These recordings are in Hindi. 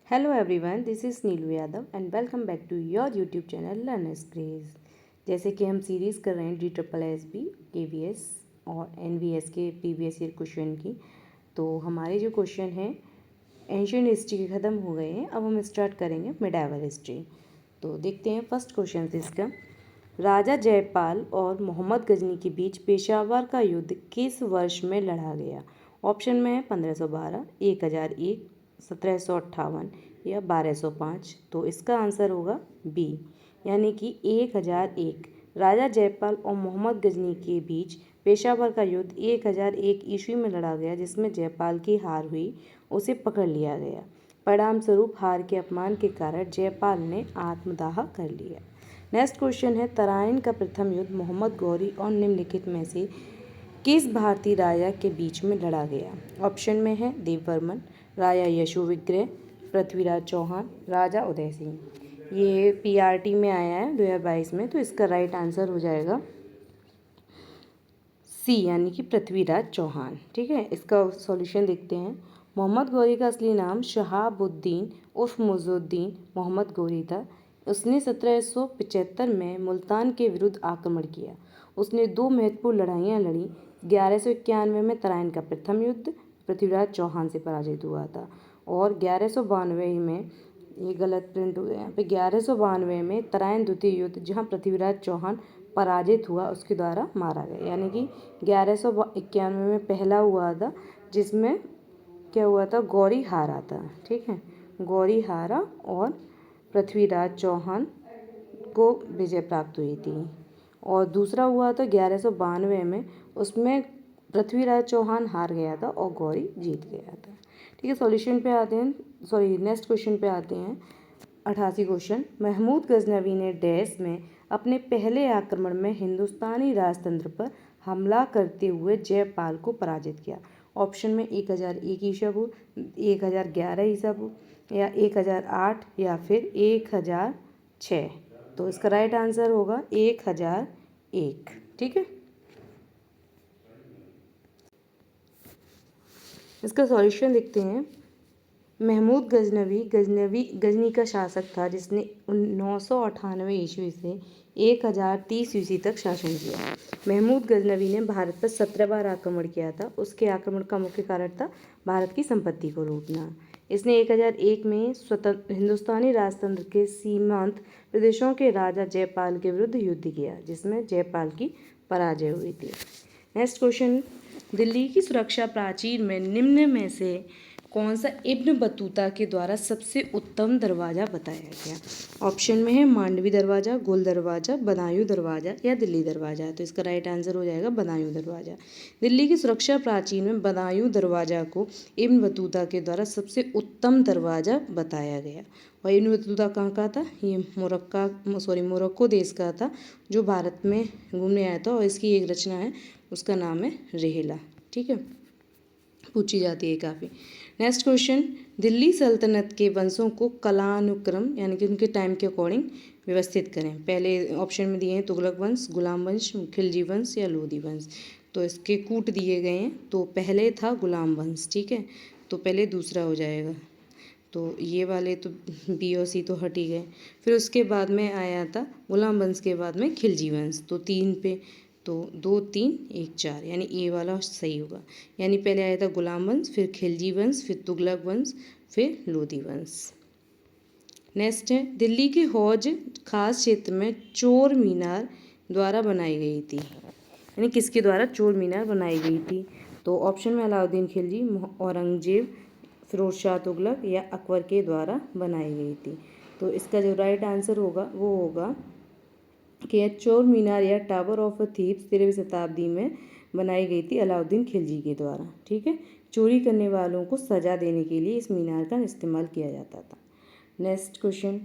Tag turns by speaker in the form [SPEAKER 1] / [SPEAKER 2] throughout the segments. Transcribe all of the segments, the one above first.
[SPEAKER 1] Hello everyone, this is Neelu Yadav and welcome back to your YouTube channel learners craze. जैसे कि हम सीरीज़ कर रहे हैं DSSS KVS और NVS के प्रीवियस ईयर क्वेश्चन की। तो हमारे जो क्वेश्चन हैं एंशियंट हिस्ट्री के ख़त्म हो गए हैं। अब हम स्टार्ट करेंगे मिडाइवल हिस्ट्री। तो देखते हैं फर्स्ट क्वेश्चन इसका। राजा जयपाल और मोहम्मद गजनी के बीच पेशावर का युद्ध किस वर्ष में लड़ा गया? ऑप्शन में है 1512, 1001, 1758 या 1205। तो इसका आंसर होगा बी, यानी कि 1001। राजा जयपाल और मोहम्मद गजनी के बीच पेशावर का युद्ध 1001 ईस्वी में लड़ा गया, जिसमें जयपाल की हार हुई, उसे पकड़ लिया गया। परिणाम स्वरूप हार के अपमान के कारण जयपाल ने आत्मदाह कर लिया। नेक्स्ट क्वेश्चन है, तराइन का प्रथम युद्ध मोहम्मद गौरी और निम्नलिखित में से किस भारतीय राजा के बीच में लड़ा गया? ऑप्शन में है देववर्मन, राजा यशोविग्रह, पृथ्वीराज चौहान, राजा उदय सिंह। ये PRT में आया है 2022 में, तो इसका राइट आंसर हो जाएगा सी, यानी कि पृथ्वीराज चौहान। ठीक है, इसका सॉल्यूशन देखते हैं। मोहम्मद गौरी का असली नाम शहाबुद्दीन उर्फ मुइजुद्दीन मोहम्मद गौरी था। उसने 1775 में मुल्तान के विरुद्ध आक्रमण किया। उसने दो महत्वपूर्ण लड़ाइयाँ लड़ी। 1191 में तराइन का प्रथम युद्ध पृथ्वीराज चौहान से पराजित हुआ था, और 1192 में, ये गलत प्रिंट हो गया यहाँ पे, 1192 में तराइन द्वितीय युद्ध, जहाँ पृथ्वीराज चौहान पराजित हुआ, उसके द्वारा मारा गया। यानी कि 1191 में पहला हुआ था, जिसमें क्या हुआ था, गौरी हारा था। ठीक है, गौरी हारा और पृथ्वीराज चौहान को विजय प्राप्त हुई थी। और दूसरा हुआ था 1192 में, उसमें पृथ्वीराज चौहान हार गया था और गौरी जीत गया था। ठीक है, सॉल्यूशन पे आते हैं, नेक्स्ट क्वेश्चन पे आते हैं। 88 क्वेश्चन, महमूद गजनवी ने डैश में अपने पहले आक्रमण में हिंदुस्तानी राजतंत्र पर हमला करते हुए जयपाल को पराजित किया? ऑप्शन में 1001 ईसा पूर्व, 1011 ईसा पूर्व या 1008 या फिर 1006। तो इसका राइट आंसर होगा 1001। ठीक है, इसका सॉल्यूशन देखते हैं। महमूद गजनी का शासक था, जिसने 998 ईस्वी से 1030 ईस्वी तक शासन किया। महमूद गजनवी ने भारत पर 17 बार आक्रमण किया था। उसके आक्रमण का मुख्य कारण था भारत की संपत्ति को लूटना। इसने 1001 में स्वतंत्र हिंदुस्तानी राजतंत्र के सीमांत प्रदेशों के राजा जयपाल के विरुद्ध युद्ध किया, जिसमें जयपाल की पराजय हुई थी। नेक्स्ट क्वेश्चन, दिल्ली की सुरक्षा प्राचीर में निम्न में से कौन सा इब्न बतूता के द्वारा सबसे उत्तम दरवाज़ा बताया गया? ऑप्शन में है मांडवी दरवाज़ा, गोल दरवाज़ा, बदायूं दरवाज़ा या दिल्ली दरवाज़ा। तो इसका राइट आंसर हो जाएगा बदायूं दरवाज़ा। दिल्ली की सुरक्षा प्राचीर में बदायूं दरवाज़ा को इब्न बतूता के द्वारा सबसे उत्तम दरवाज़ा बताया गया। और इब्न बतूता कहाँ का था? ये मोरक्को देश का था, जो भारत में घूमने आया था, और इसकी एक रचना है, उसका नाम है रेहला। ठीक है, पूछी जाती है काफ़ी। नेक्स्ट क्वेश्चन, दिल्ली सल्तनत के वंशों को कालानुक्रम यानी कि उनके टाइम के अकॉर्डिंग व्यवस्थित करें। पहले ऑप्शन में दिए हैं तुगलक वंश, गुलाम वंश, खिलजी वंश या लोधी वंश। तो इसके कूट दिए गए हैं। तो पहले था गुलाम वंश। ठीक है, तो पहले दूसरा हो जाएगा। तो ये वाले तो B और C तो हट ही गए। फिर उसके बाद में आया था गुलाम वंश के बाद में खिलजी वंश। तो 3 पे, तो 2 3 1 4, यानी ए वाला सही होगा। यानी पहले आया था गुलाम वंश, फिर खिलजी वंश, फिर तुगलक वंश, फिर लोधी वंश। नेक्स्ट है, दिल्ली के हौज खास क्षेत्र में चोर मीनार द्वारा बनाई गई थी। यानी किसके द्वारा चोर मीनार बनाई गई थी? तो ऑप्शन में अलाउद्दीन खिलजी, औरंगजेब, फिरोज शाह तुगलक या अकबर के द्वारा बनाई गई थी। तो इसका जो राइट आंसर होगा वो होगा कि चोर मीनार या टावर ऑफ थीव्स 13वीं शताब्दी में बनाई गई थी अलाउद्दीन खिलजी के द्वारा। ठीक है, चोरी करने वालों को सजा देने के लिए इस मीनार का इस्तेमाल किया जाता था। नेक्स्ट क्वेश्चन,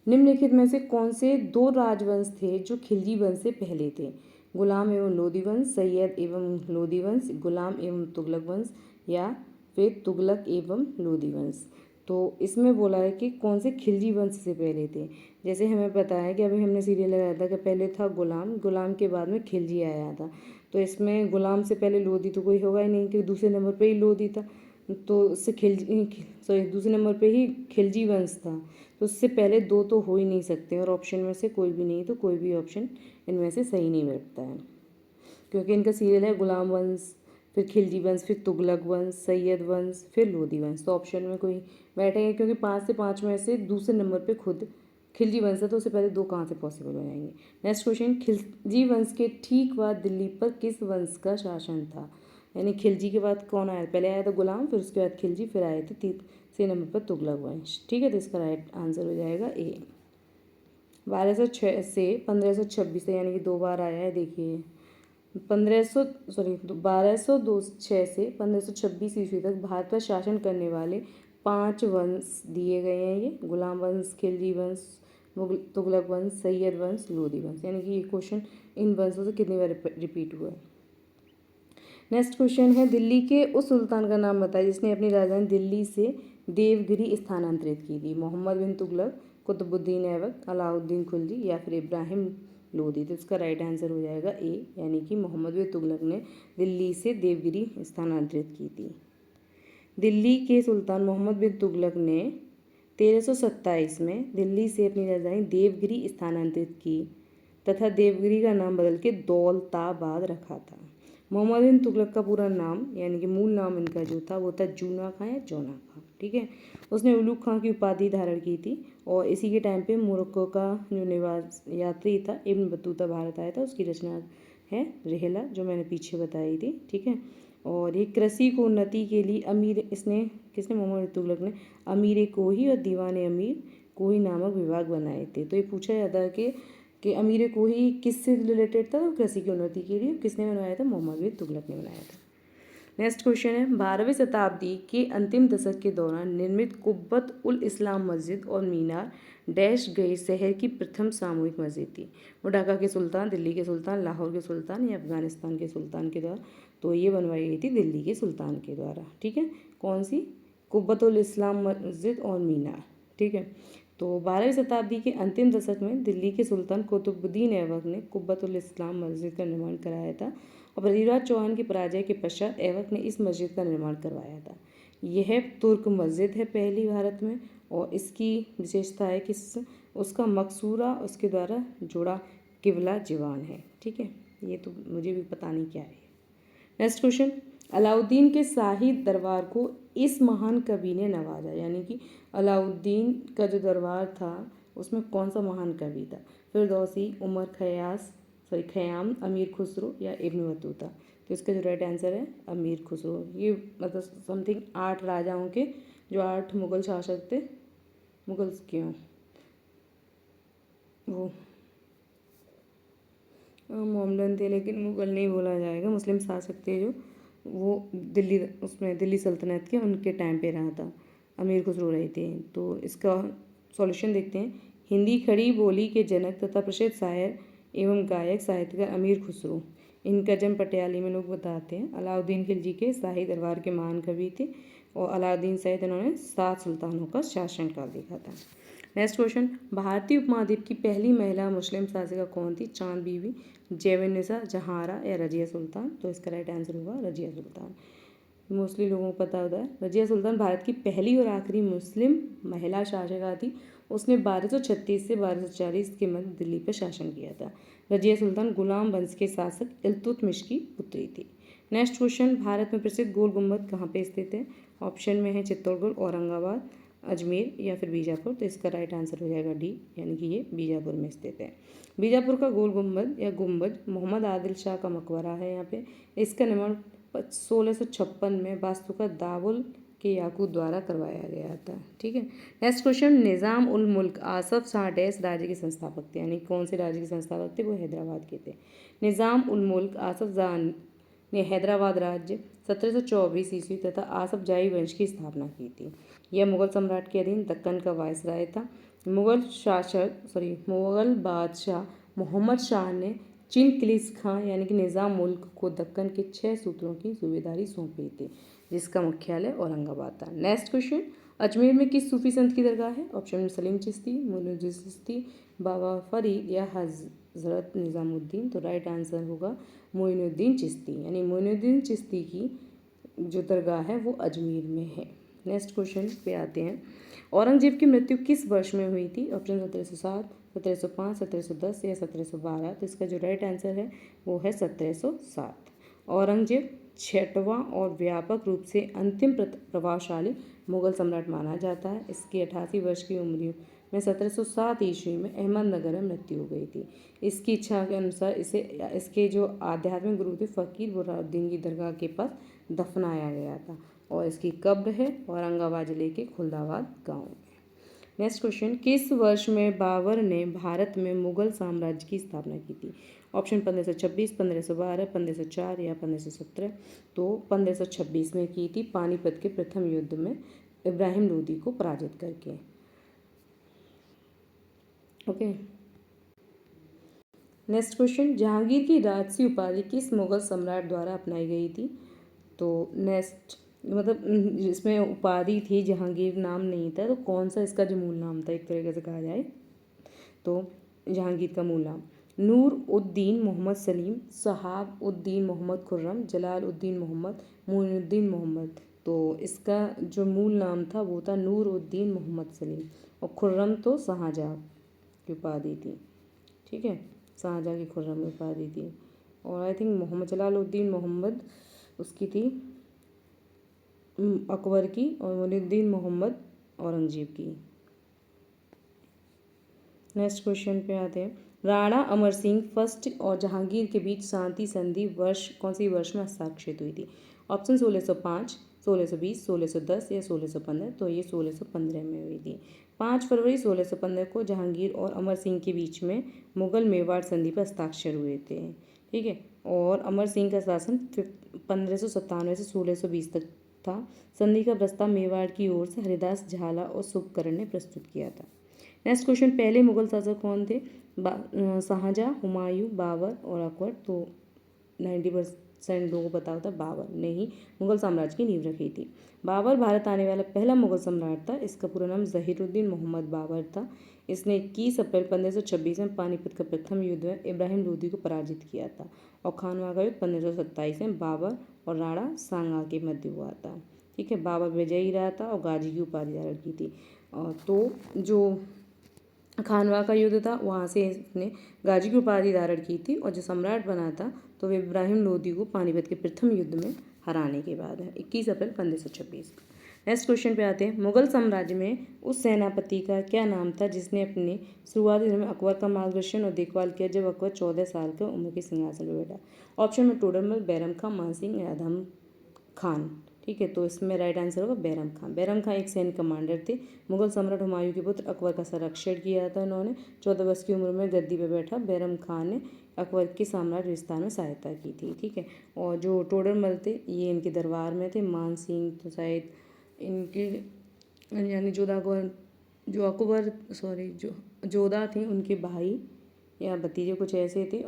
[SPEAKER 1] निम्नलिखित में से कौन से दो राजवंश थे जो खिलजी वंश से पहले थे? गुलाम एवं लोधी वंश, सैयद एवं लोधी वंश, गुलाम एवं तुगलक वंश या फिर तुगलक एवं लोधी वंश। तो इसमें बोला है कि कौन से खिलजी वंश से पहले थे। जैसे हमें पता है कि अभी हमने सीरियल लगाया था कि पहले था गुलाम के बाद में खिलजी आया था। तो इसमें गुलाम से पहले लोधी तो कोई होगा ही नहीं, क्योंकि दूसरे नंबर पे ही लोधी था। तो उससे सॉरी दूसरे नंबर पे ही खिलजी वंश था, तो उससे पहले दो तो हो ही नहीं सकते और ऑप्शन में से कोई भी नहीं, तो कोई भी ऑप्शन इनमें से सही नहीं बैठता है, क्योंकि इनका सीरियल है गुलाम वंश, फिर खिलजी वंश, फिर तुगलक वंश, सैयद वंश, फिर लोधी वंश। तो ऑप्शन में कोई बैठेंगे, क्योंकि 5 से 5 में से दूसरे नंबर पे खुद खिलजी वंश है, तो उससे पहले दो कहाँ से पॉसिबल हो जाएंगे। नेक्स्ट क्वेश्चन, खिलजी वंश के ठीक बाद दिल्ली पर किस वंश का शासन था? यानी खिलजी के बाद कौन आया? पहले आया था गुलाम, फिर उसके बाद खिलजी, फिर आए थे तीसरे नंबर पर तुगलक वंश। ठीक है, तो इसका राइट आंसर हो जाएगा ए। 1206 से 1526 यानी कि 2 बार आया है। देखिए 1206 से 1526 ईस्वी तक भारत पर शासन करने वाले 5 वंश दिए गए हैं। ये गुलाम वंश, खिलजी वंश, तुगलक वंश, सैयद वंश, लोधी वंश। यानी कि ये क्वेश्चन इन वंशों से कितनी बार रिपीट हुआ है। नेक्स्ट क्वेश्चन है, दिल्ली के उस सुल्तान का नाम बताइए जिसने अपनी राजधानी दिल्ली से देवगिरी स्थानांतरित की थी। मोहम्मद बिन तुगलक, कुतुबुद्दीन ऐबक, अलाउद्दीन खिलजी या फिर इब्राहिम लोधी। तो इसका राइट आंसर हो जाएगा ए, यानी कि मोहम्मद बिन तुगलक ने दिल्ली से देवगिरी स्थानांतरित की थी। दिल्ली के सुल्तान मोहम्मद बिन तुगलक ने 1327 में दिल्ली से अपनी राजधानी देवगिरी स्थानांतरित की तथा देवगिरी का नाम बदल के दौलताबाद रखा था। मोहम्मद बिन तुगलक का पूरा नाम यानी कि मूल नाम इनका जो था वो था जूना खां या जौना खां। ठीक है, उसने उलूग खां की उपाधि धारण की थी और इसी के टाइम पे मोरक्को का जो निवास यात्री था इब्न बतूता भारत आया था, उसकी रचना है रिहला जो मैंने पीछे बताई थी। ठीक है, और ये कृषि को उन्नति के लिए किसने मोहम्मद बिन तुगलक ने अमीर कोही और दीवान अमीर कोही नामक विभाग बनाए थे। तो ये पूछा जाता है कि अमीर कोही किससे रिलेटेड था? तो कृषि की उन्नति के लिए किसने बनाया था? मोहम्मद बिन तुगलक ने बनाया था। नेक्स्ट क्वेश्चन है, 12वीं शताब्दी के अंतिम दशक के दौरान निर्मित कुब्बत उल इस्लाम मस्जिद और मीनार डैश गए शहर की प्रथम सामूहिक मस्जिद थी। वो ढाका के सुल्तान, दिल्ली के सुल्तान, लाहौर के सुल्तान या अफगानिस्तान के सुल्तान के द्वारा? तो ये बनवाई गई थी दिल्ली के सुल्तान के द्वारा। ठीक है, कौन सी? कुब्बत उल इस्लाम मस्जिद और मीनार। ठीक है, तो 12वीं शताब्दी के अंतिम दशक में दिल्ली के सुल्तान कुतुबुद्दीन ऐबक ने कुब्बत उल इस्लाम मस्जिद का निर्माण कराया था और पृथ्वीराज चौहान की पराजय के पश्चात ऐबक ने इस मस्जिद का निर्माण करवाया था। यह तुर्क मस्जिद है पहली भारत में और इसकी विशेषता है कि उसका मकसूरा उसके द्वारा जुड़ा किबला जीवान है। ठीक है, ये तो मुझे भी पता नहीं क्या है। नेक्स्ट क्वेश्चन, अलाउद्दीन के शाही दरबार को इस महान कवि ने नवाजा। यानी कि अलाउद्दीन का जो दरबार था उसमें कौन सा महान कवि था? फिरदौसी, उमर खयाम, अमीर खुसरो या इब्न बतूता। तो इसका जो राइट आंसर है अमीर खुसरो। ये मतलब समथिंग 8 राजाओं के जो 8 मुगल शासक थे, मुगल्स क्यों वो मोमडन थे, लेकिन मुगल नहीं बोला जाएगा, मुस्लिम शासक थे जो वो दिल्ली सल्तनत के उनके टाइम पे रहा था, अमीर खुसरो रहे थे। तो इसका सॉल्यूशन देखते हैं। हिंदी खड़ी बोली के जनक तथा प्रसिद्ध शायर एवं गायक साहित्यकार अमीर खुसरो, इनका जन्म पटियाली में लोग बताते हैं। अलाउद्दीन खिलजी के शाही दरबार के महान कवि थे और अलाउद्दीन सहित इन्होंने 7 सुल्तानों का शासनकाल देखा था। नेक्स्ट क्वेश्चन, भारतीय उपमहाद्वीप की पहली महिला मुस्लिम शासिका कौन थी? चांद बीबी, जेवेनिसा, जहारा या रजिया सुल्तान। तो इसका राइट आंसर होगा रजिया सुल्तान। मोस्टली लोगों को पता होता है रजिया सुल्तान भारत की पहली और आखिरी मुस्लिम महिला शासिका थी। उसने 1236 से 1240 के मध्य दिल्ली पर शासन किया था। रजिया सुल्तान गुलाम वंश के शासक इल्तुतमिश की पुत्री थी। नेक्स्ट क्वेश्चन, भारत में प्रसिद्ध गोल गुम्बद कहाँ पे स्थित है? ऑप्शन में है चित्तौड़गढ़, औरंगाबाद, अजमेर या फिर बीजापुर। तो इसका राइट आंसर हो जाएगा डी, यानी कि ये बीजापुर में स्थित है। बीजापुर का गोल गुम्बद या गुम्बद मोहम्मद आदिल शाह का मकबरा है यहाँ पे। इसका निर्माण 1656 में वास्तुकार दावुल के याकूत द्वारा करवाया गया था। ठीक है, नेक्स्ट क्वेश्चन, निज़ाम उल मुल्क आसफ शाह डैश राज्य के संस्थापक थे। यानी कौन से राज्य के संस्थापक थे? वो हैदराबाद के थे। निज़ाम उल मुल्क आसफ शाह ने हैदराबाद राज्य 1724 ईस्वी तथा आसफ जाही वंश की स्थापना की थी। यह मुगल सम्राट के अधीन दक्कन का वायसराय था। मुगल बादशाह मोहम्मद शाह ने चिनकिलिस खां यानी कि निज़ाम मुल्क को दक्कन के 6 सूत्रों की सूबेदारी सौंपी थी, जिसका मुख्यालय औरंगाबाद था। नेक्स्ट क्वेश्चन, अजमेर में किस सूफी संत की दरगाह है? ऑप्शन में सलीम चिश्ती, मोइनुद्दीन चिश्ती, बाबा फरीद या हजरत निज़ामुद्दीन। तो राइट आंसर होगा मोइनुद्दीन चिश्ती। यानी मोइनुद्दीन चिश्ती की जो दरगाह है वो अजमेर में है। नेक्स्ट क्वेश्चन पे आते हैं। औरंगजेब की मृत्यु किस वर्ष में हुई थी? ऑप्शन 1707, 1705, 1710 या 1712। तो इसका जो राइट आंसर है वो है 1707। औरंगजेब छठवां और व्यापक रूप से अंतिम प्रभावशाली मुगल सम्राट माना जाता है। इसकी 88 वर्ष की उम्र में 1707 ईस्वी में अहमदनगर में मृत्यु हो गई थी। इसकी इच्छा के अनुसार इसे इसके जो आध्यात्मिक गुरु थे फ़कीर बुरहानुद्दीन की दरगाह के पास दफनाया गया था और इसकी कब्र है औरंगाबाद जिले के खुलदाबाद गांव में। नेक्स्ट क्वेश्चन, किस वर्ष में बाबर ने भारत में मुगल साम्राज्य की स्थापना की थी? ऑप्शन 1526, 1512, 1504 या 1517। तो 1526 में की थी, पानीपत के प्रथम युद्ध में इब्राहिम लोदी को पराजित करके। ओके। नेक्स्ट क्वेश्चन, जहांगीर की राजसी उपाधि किस मुगल सम्राट द्वारा अपनाई गई थी? तो नेक्स्ट मतलब इसमें उपाधि थी, जहांगीर नाम नहीं था, तो कौन सा इसका जो मूल नाम था एक तरीके से कहा जाए तो जहांगीर का मूल नाम नूर उद्दीन मोहम्मद सलीम, शहाब उद्दीन मोहम्मद खुर्रम, जलाल उद्दीन मोहम्मद, मोइनुद्दीन मोहम्मद। तो इसका जो मूल नाम था वो था नूर उद्दीन मोहम्मद सलीम और खुर्रम तो शाहजहाँ की उपाधि थी। ठीक है, शाहजहाँ की खुर्रम उपाधि थी। और आई थिंक मोहम्मद जलालुद्दीन मोहम्मद उसकी थी अकबर की और मोइनुद्दीन मोहम्मद औरंगजेब की। नेक्स्ट क्वेश्चन पे आते हैं। राणा अमर सिंह फर्स्ट और जहांगीर के बीच शांति संधि वर्ष कौन सी वर्ष में हस्ताक्षरित हुई थी? ऑप्शन 1605, 1620, 1610 या 1615। तो ये 1615 में हुई थी। 5 फरवरी 1615 को जहांगीर और अमर सिंह के बीच में मुगल मेवाड़ संधि पर हस्ताक्षर हुए थे। ठीक है, और अमर सिंह का शासन 1597 से 1620 तक था। संधि का प्रस्ताव मेवाड़ की ओर से हरिदास झाला और शुभकर्ण ने प्रस्तुत किया था। नेक्स्ट क्वेश्चन, पहले मुगल शासक कौन थे? शाहजहाँ, हुमायूं, बाबर और अकबर। तो 90% लोगों को पता होता बाबर ने ही मुगल साम्राज्य की नींव रखी थी। बाबर भारत आने वाला पहला मुगल सम्राट था। इसका पूरा नाम जहीरुद्दीन मोहम्मद बाबर था। इसने 21 अप्रैल 1526 में पानीपत का प्रथम युद्ध में इब्राहिम लोदी को पराजित किया था और खानवा का युद्ध 1527 में बाबर और राणा सांगा के मध्य हुआ था। ठीक है, बाबर विजयी रहा था और गाजी की उपाधि धारण की थी। तो जो खानवा का युद्ध था वहाँ से इसने गाजी की उपाधि धारण की थी और जो सम्राट बना था तो वे इब्राहिम लोदी को पानीपत के प्रथम युद्ध में हराने के बाद है 21 अप्रैल 1526। नेक्स्ट क्वेश्चन पे आते हैं। मुगल साम्राज्य में उस सेनापति का क्या नाम था जिसने अपने शुरुआती दिनों में अकबर का मार्गदर्शन और देखभाल किया जब अकबर 14 साल के उम्र के सिंहासन पर बैठा? ऑप्शन में टोडरमल, बैरम खां, मानसिंह या आदम खान। ठीक है, तो इसमें राइट आंसर होगा बैरम खां। बैरम खां एक सैन्य कमांडर थे। मुगल सम्राट हुमायूं के पुत्र अकबर का संरक्षण किया था उन्होंने। 14 वर्ष की उम्र में गद्दी पर बैठा बैरम खां ने अकबर के साम्राज्य विस्तार में सहायता की थी। ठीक है, और जो टोडरमल थे ये इनके दरबार में थे। मान सिंह तो शायद इनके यानी जोधा थे उनके भाई या भतीजे कुछ ऐसे थे।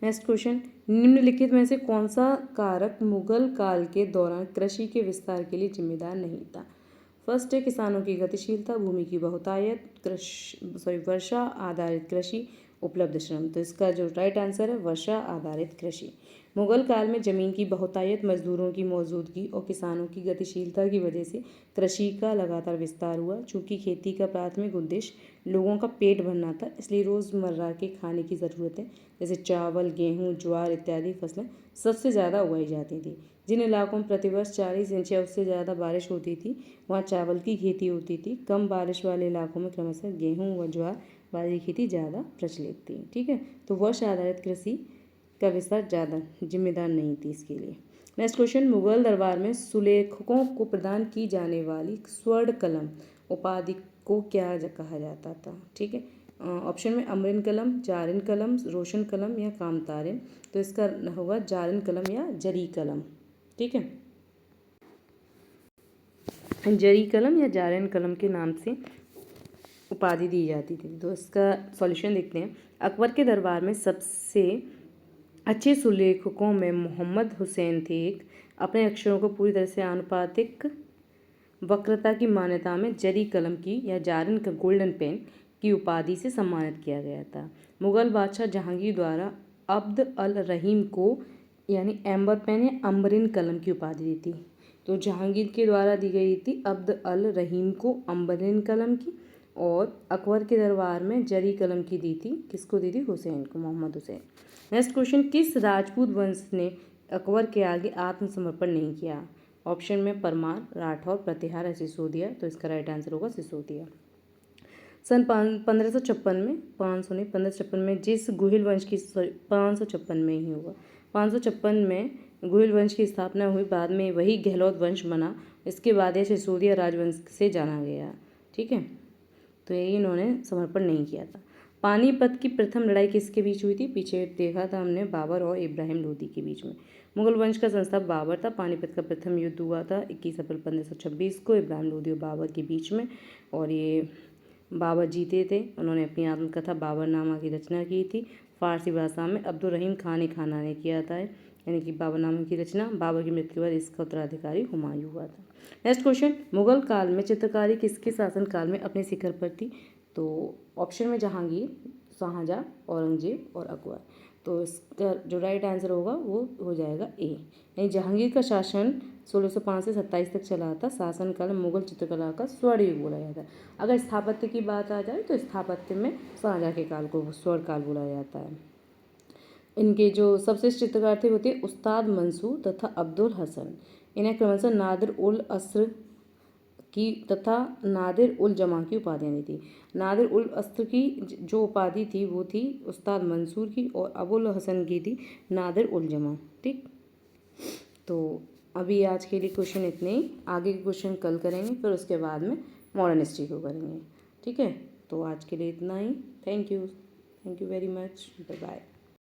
[SPEAKER 1] नेक्स्ट क्वेश्चन, निम्नलिखित में से कौन सा कारक मुगल काल के दौरान कृषि के विस्तार के लिए जिम्मेदार नहीं था? फर्स्ट है किसानों की गतिशीलता, भूमि की बहुतायत, वर्षा आधारित कृषि, उपलब्ध श्रम। तो इसका जो राइट आंसर है वर्षा आधारित कृषि। मुगल काल में जमीन की बहुतायत, मजदूरों की मौजूदगी और किसानों की गतिशीलता की वजह से कृषि का लगातार विस्तार हुआ। चूँकि खेती का प्राथमिक उद्देश्य लोगों का पेट भरना था, इसलिए रोज़मर्रा के खाने की ज़रूरतें जैसे चावल, गेहूँ, ज्वार इत्यादि फसलें सबसे ज़्यादा उगाई जाती थी। जिन इलाकों में प्रतिवर्ष 40 इंच या उससे ज़्यादा बारिश होती थी वहाँ चावल की खेती होती थी। कम बारिश वाले इलाकों में क्रमशः गेहूँ व ज्वार बाजरे की खेती ज़्यादा प्रचलित थी। ठीक है, तो वर्ष आधारित कृषि का विस्तार ज़्यादा जिम्मेदार नहीं थी इसके लिए। नेक्स्ट क्वेश्चन, मुगल दरबार में सुलेखकों को प्रदान की जाने वाली स्वर्ण कलम उपाधि को क्या कहा जाता था? ठीक है, ऑप्शन में अमरिन कलम, जारिन कलम, रोशन कलम या कामतारिन। तो इसका होगा जारिन कलम या जरी कलम। ठीक है, जरी कलम या जारिन कलम के नाम से उपाधि दी जाती थी। तो इसका सॉल्यूशन देखते हैं। अकबर के दरबार में सबसे अच्छे सुलेखकों में मोहम्मद हुसैन थे। एक अपने अक्षरों को पूरी तरह से आनुपातिक वक्रता की मान्यता में जरी कलम की या जारिन का गोल्डन पेन की उपाधि से सम्मानित किया गया था। मुगल बादशाह जहांगीर द्वारा अब्द अल रहीम को यानी एम्बर पेन या अम्बरिन कलम की उपाधि दी थी। तो जहांगीर के द्वारा दी गई थी अब्द अल रहीम को अम्बरिन कलम की, और अकबर के दरबार में जरी कलम की दी थी। किसको दी थी? हुसैन को, मोहम्मद हुसैन। नेक्स्ट क्वेश्चन, किस राजपूत वंश ने अकबर के आगे आत्मसमर्पण नहीं किया? ऑप्शन में परमार, राठौर, प्रतिहार या सिसोदिया। तो इसका राइट आंसर होगा सिसोदिया। सन 1556 में, 500 नहीं 1556 में जिस गोहिल वंश की 556 में ही होगा, 556 में गोहिल वंश की स्थापना हुई, बाद में वही गहलोत वंश बना। इसके बाद यह सिसोदिया राजवंश से जाना गया। ठीक है, तो यही इन्होंने समर्पण नहीं किया था। पानीपत की प्रथम लड़ाई किसके बीच हुई थी? पीछे देखा था हमने, बाबर और इब्राहिम लोदी के बीच में। मुगल वंश का संस्थापक बाबर था। पानीपत का प्रथम युद्ध हुआ था 21 अप्रैल 1526 को इब्राहिम लोदी और बाबर के बीच में, और ये बाबर जीते थे। उन्होंने अपनी आत्मकथा बाबरनामा की रचना की थी। फारसी भाषा में अब्दुल रहीम खान खाना ने किया था, यानी कि बाबरनामा की रचना। बाबर की मृत्यु के बाद इसका उत्तराधिकारी हुमायूं हुआ था। नेक्स्ट क्वेश्चन, मुगल काल में चित्रकारी किसके शासन काल में अपने शिखर पर थी? तो ऑप्शन में जहांगीर, शाहजहाँ, औरंगजेब और अकबर। तो इसका जो राइट आंसर होगा वो हो जाएगा ए, यानी जहांगीर का शासन 1605 से 27 तक चला था। शासनकाल मुगल चित्रकला का स्वर्ण युग बोला जाता है। अगर स्थापत्य की बात आ जाए तो स्थापत्य में शाहजहाँ के काल को स्वर्ण काल बोला जाता है। इनके जो सबश्रेष्ठ चित्रकार थे वो थे उस्ताद मंसूर तथा अब्दुल हसन। इन्हें क्रमशः नादिर उल अस्र की तथा नादिर उल जमा की उपाधियाँ दी थी। नादिर उल अस्र की जो उपाधि थी वो थी उस्ताद मंसूर की, और अबुल हसन की थी नादिर उल जमा। ठीक, तो अभी आज के लिए क्वेश्चन इतने ही। आगे के क्वेश्चन कल करेंगे, फिर उसके बाद में मॉडर्न हिस्ट्री को करेंगे। ठीक है, तो आज के लिए इतना ही। Thank you very much, bye bye.